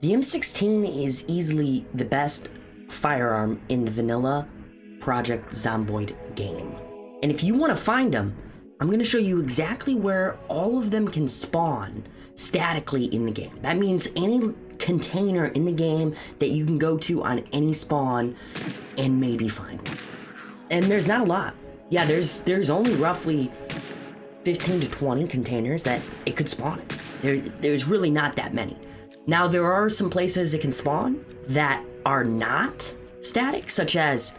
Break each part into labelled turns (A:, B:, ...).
A: The M16 is easily the best firearm in the vanilla Project Zomboid game. And if you want to find them, I'm going to show you exactly where all of them can spawn statically in the game. That means any container in the game that you can go to on any spawn and maybe find one. And there's not a lot. Yeah, there's only roughly 15 to 20 containers that it could spawn in. There's really not that many. Now, there are some places it can spawn that are not static, such as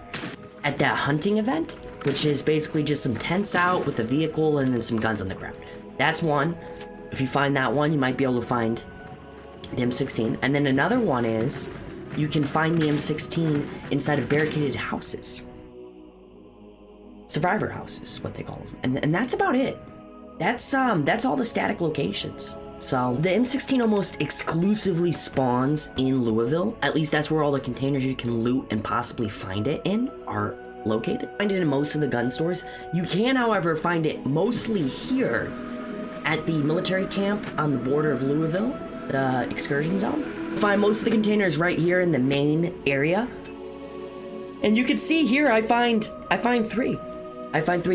A: at that hunting event, which is basically just some tents out with a vehicle and then some guns on the ground. That's one. If you find that one, you might be able to find the M16. And then another one is you can find the M16 inside of barricaded houses. Survivor houses is what they call them. And that's about it. That's all the static locations. So the M16 almost exclusively spawns in Louisville. At least that's where all the containers you can loot and possibly find it in are located. Find it in most of the gun stores. You can, however, find it mostly here at the military camp on the border of Louisville, the excursion zone. Find most of the containers right here in the main area. And you can see here I find three.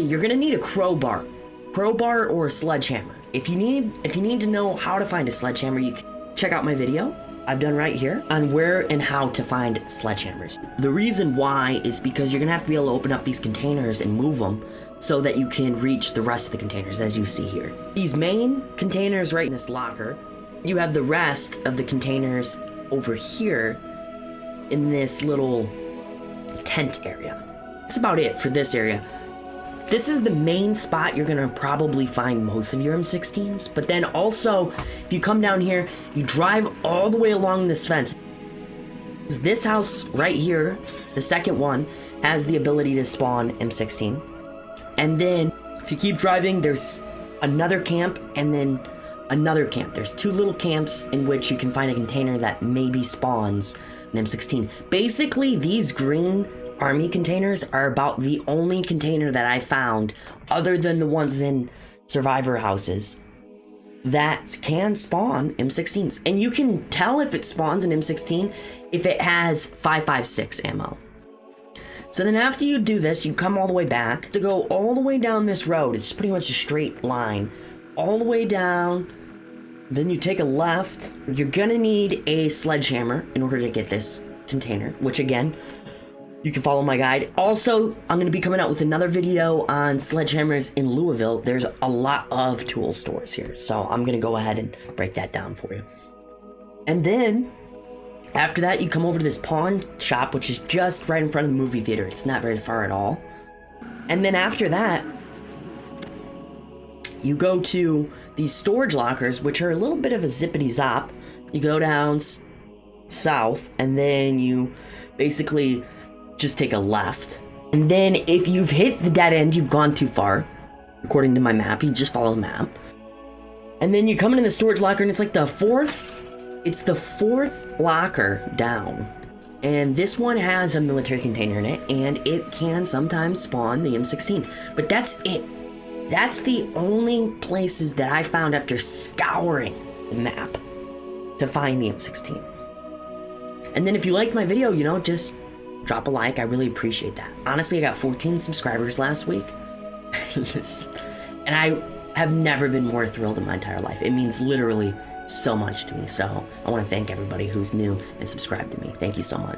A: You're gonna need a crowbar or a sledgehammer. If you need to know how to find a sledgehammer, you can check out my video I've done right here on where and how to find sledgehammers. The reason why is because you're gonna have to be able to open up these containers and move them so that you can reach the rest of the containers, as you see here. These main containers right in this locker, you have the rest of the containers over here in this little tent area. That's about it for this area. This is the main spot you're gonna probably find most of your M16s, but then also, if you come down here, you drive all the way along this fence. This house right here, the second one, has the ability to spawn M16. And then, if you keep driving, there's another camp, and then another camp. There's two little camps in which you can find a container that maybe spawns an M16. Basically, these green army containers are about the only container that I found, other than the ones in survivor houses, that can spawn M16s. And you can tell if it spawns an M16 if it has 5.56 ammo. So then after you do this, you come all the way back to go all the way down this road. It's pretty much a straight line all the way down. Then you take a left. You're gonna need a sledgehammer in order to get this container, which again, you can follow my guide. Also, I'm going to be coming out with another video on sledgehammers in Louisville. There's a lot of tool stores here, so I'm going to go ahead and break that down for you. And then, after that, you come over to this pawn shop, which is just right in front of the movie theater. It's not very far at all. And then after that, you go to these storage lockers, which are a little bit of a zippity-zop. You go down south, and then you basically just take a left. And then if you've hit the dead end, you've gone too far. According to my map, you just follow the map. And then you come into the storage locker and it's like the fourth locker down. And this one has a military container in it, and it can sometimes spawn the M16. But that's it. That's the only places that I found after scouring the map to find the M16. And then if you liked my video, you know, just drop a like. I really appreciate that. Honestly, I got 14 subscribers last week. And I have never been more thrilled in my entire life. It means literally so much to me. So I want to thank everybody who's new and subscribed to me. Thank you so much.